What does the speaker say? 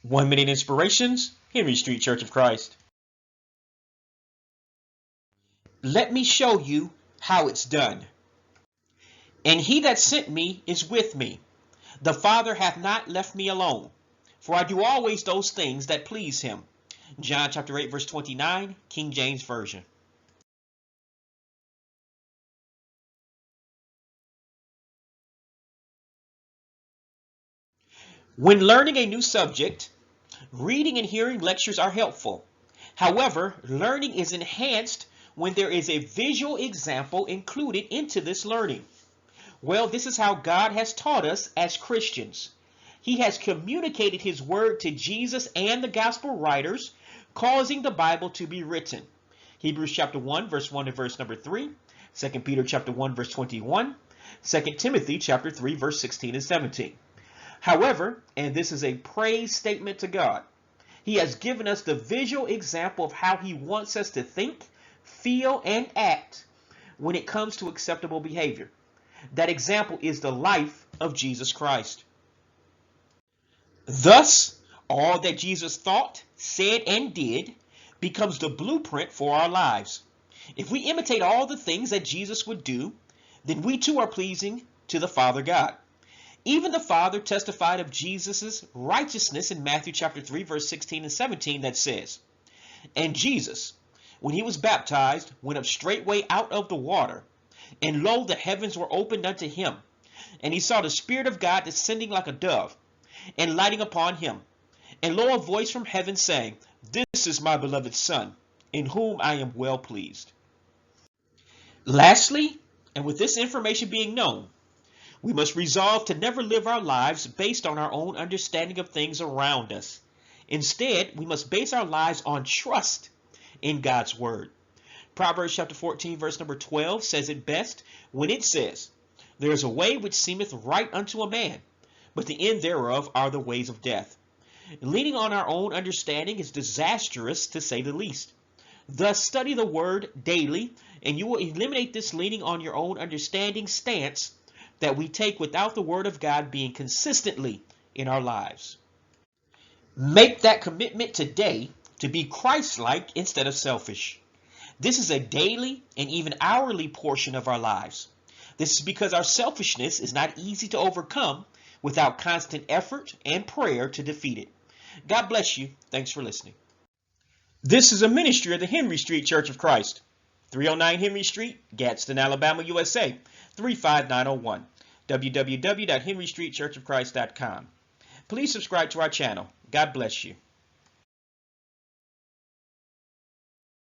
1 Minute Inspirations, Henry Street Church of Christ. Let me show you how it's done. And he that sent me is with me. The Father hath not left me alone, for I do always those things that please him. John chapter 8, verse 29, King James Version. When learning a new subject, reading and hearing lectures are helpful. However, learning is enhanced when there is a visual example included into this learning. Well, this is how God has taught us as Christians. He has communicated his word to Jesus and the gospel writers, causing the Bible to be written. Hebrews chapter 1, verse 1 and verse number 3, 2 Peter chapter 1, verse 21, 2 Timothy chapter 3, verse 16 and 17. However, and this is a praise statement to God, he has given us the visual example of how he wants us to think, feel, and act when it comes to acceptable behavior. That example is the life of Jesus Christ. Thus, all that Jesus thought, said, and did becomes the blueprint for our lives. If we imitate all the things that Jesus would do, then we too are pleasing to the Father God. Even the Father testified of Jesus' righteousness in Matthew chapter 3, verse 16 and 17 that says, "And Jesus, when he was baptized, went up straightway out of the water, and lo, the heavens were opened unto him, and he saw the Spirit of God descending like a dove, and lighting upon him. And lo, a voice from heaven saying, This is my beloved Son, in whom I am well pleased." Lastly, and with this information being known, we must resolve to never live our lives based on our own understanding of things around us. Instead, we must base our lives on trust in God's word. Proverbs chapter 14, verse number 12 says it best when it says, "There is a way which seemeth right unto a man, but the end thereof are the ways of death." Leaning on our own understanding is disastrous, to say the least. Thus, study the word daily, and you will eliminate this leaning on your own understanding stance that we take without the word of God being consistently in our lives. Make that commitment today to be Christ-like instead of selfish. This is a daily and even hourly portion of our lives. This is because our selfishness is not easy to overcome without constant effort and prayer to defeat it. God bless you. Thanks for listening. This is a ministry of the Henry Street Church of Christ, 309 Henry Street, Gadsden, Alabama, USA, 35901. www.henrystreetchurchofchrist.com. Please subscribe to our channel. God bless you.